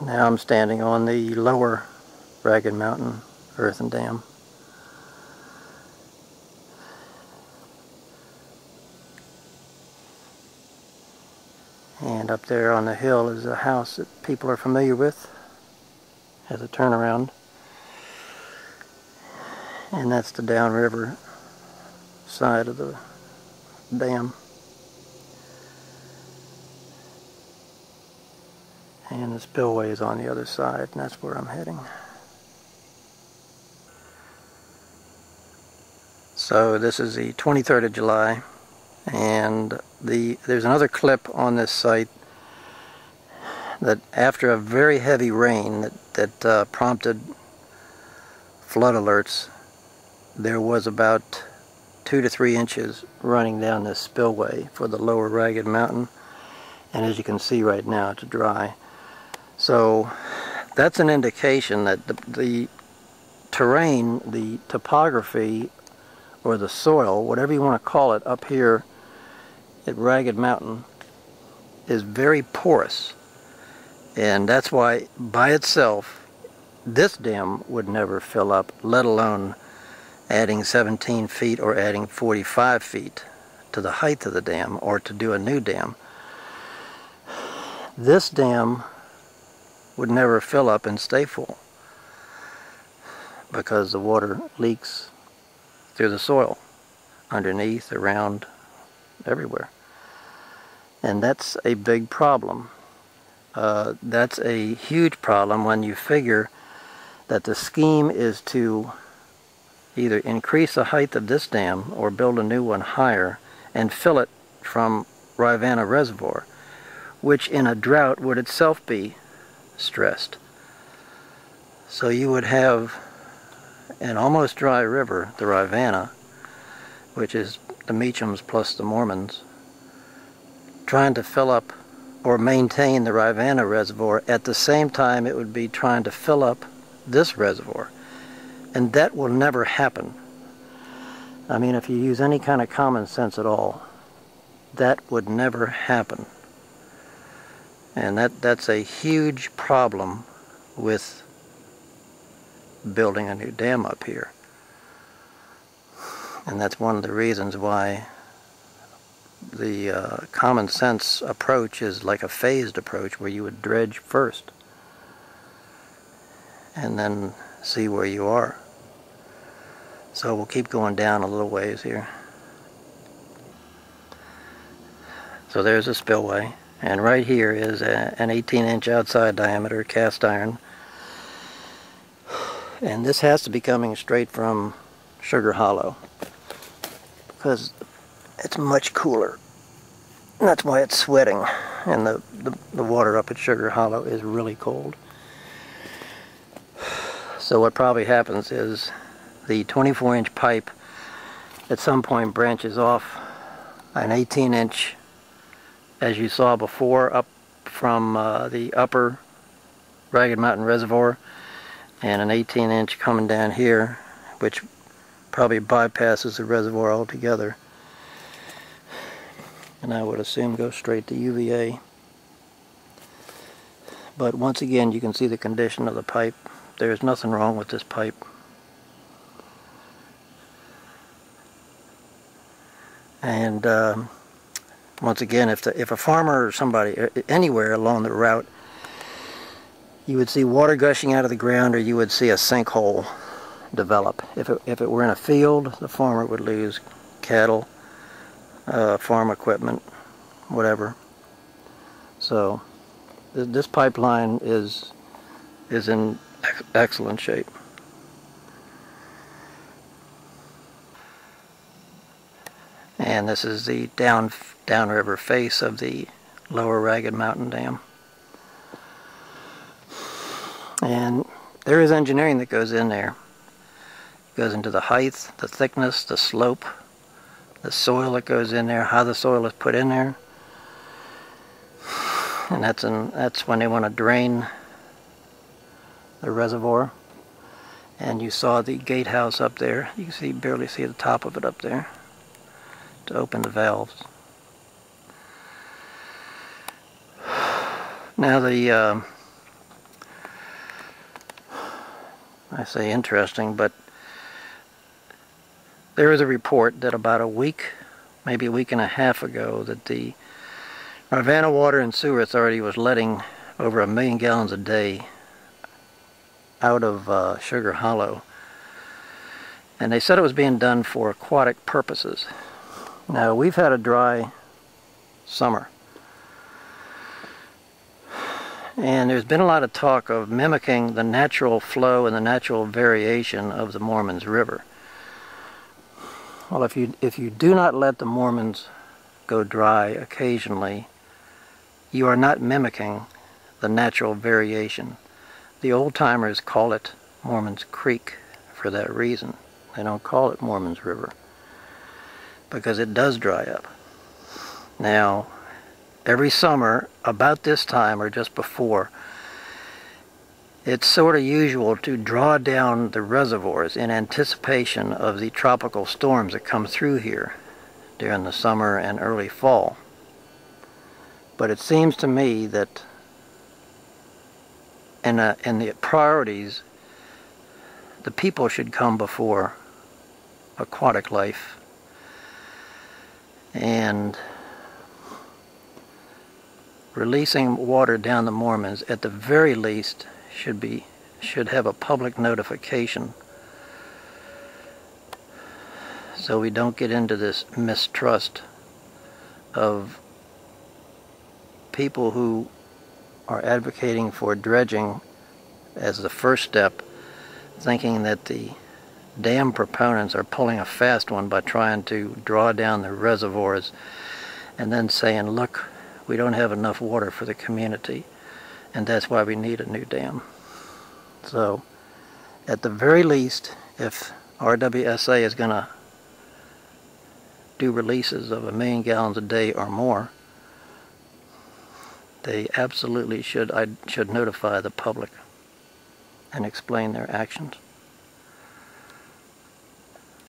Now I'm standing on the lower Ragged Mountain earthen dam. And up there on the hill is a house that people are familiar with. Has a turnaround. And that's the downriver side of the dam. And the spillway is on the other side, and that's where I'm heading. So this is the 23rd of July, and there's another clip on this site that after a very heavy rain that prompted flood alerts, there was about 2 to 3 inches running down this spillway for the lower Ragged Mountain, and as you can see right now, it's dry. So that's an indication that the terrain, the topography, or the soil, whatever you want to call it, up here at Ragged Mountain is very porous. And that's why, by itself, this dam would never fill up, let alone adding 17 feet or adding 45 feet to the height of the dam, or to do a new dam. This dam would never fill up and stay full because the water leaks through the soil, underneath, around, everywhere. And that's a big problem. That's a huge problem when you figure that the scheme is to either increase the height of this dam or build a new one higher and fill it from Rivanna Reservoir, which in a drought would itself be stressed. So you would have an almost dry river, the Rivanna, which is the Meachams plus the Mormons, trying to fill up or maintain the Rivanna Reservoir. At the same time, it would be trying to fill up this reservoir. And that will never happen. I mean, if you use any kind of common sense at all, that would never happen. And that's a huge problem with building a new dam up here. And that's one of the reasons why the common sense approach is like a phased approach, where you would dredge first and then see where you are. So we'll keep going down a little ways here. So there's a spillway. And right here is an 18-inch outside diameter cast iron. And this has to be coming straight from Sugar Hollow, because it's much cooler. And that's why it's sweating. And the water up at Sugar Hollow is really cold. So what probably happens is the 24-inch pipe at some point branches off an 18-inch, as you saw before, up from the upper Ragged Mountain Reservoir, and an 18-inch coming down here, which probably bypasses the reservoir altogether. And I would assume goes straight to UVA. But once again, you can see the condition of the pipe. There's nothing wrong with this pipe. And once again, if a farmer or somebody anywhere along the route, you would see water gushing out of the ground, or you would see a sinkhole develop. If it were in a field, the farmer would lose cattle, farm equipment, whatever. So this pipeline is in excellent shape. And this is the downriver face of the lower Ragged Mountain Dam. And there is engineering that goes in there. It goes into the height, the thickness, the slope, the soil that goes in there, how the soil is put in there. And that's when they want to drain the reservoir. And you saw the gatehouse up there. You can barely see the top of it up there to open the valves. Now I say interesting, but there is a report that about a week, maybe a week and a half ago, that the Ravenna Water and Sewer Authority was letting over 1 million gallons a day out of Sugar Hollow. And they said it was being done for aquatic purposes. Now, we've had a dry summer. And there's been a lot of talk of mimicking the natural flow and the natural variation of the Mormons River. Well, if you do not let the Mormons go dry occasionally, you are not mimicking the natural variation. The old-timers call it Mormons Creek for that reason. They don't call it Mormons River, because it does dry up. Now, every summer, about this time or just before, it's sort of usual to draw down the reservoirs in anticipation of the tropical storms that come through here during the summer and early fall. But it seems to me that in the priorities, the people should come before aquatic life. And releasing water down the Mormons, at the very least, should have a public notification, so we don't get into this mistrust of people who are advocating for dredging as the first step, thinking that the dam proponents are pulling a fast one by trying to draw down the reservoirs and then saying, look, we don't have enough water for the community, and that's why we need a new dam. So, at the very least, if RWSA is going to do releases of 1 million gallons a day or more, they absolutely should notify the public and explain their actions.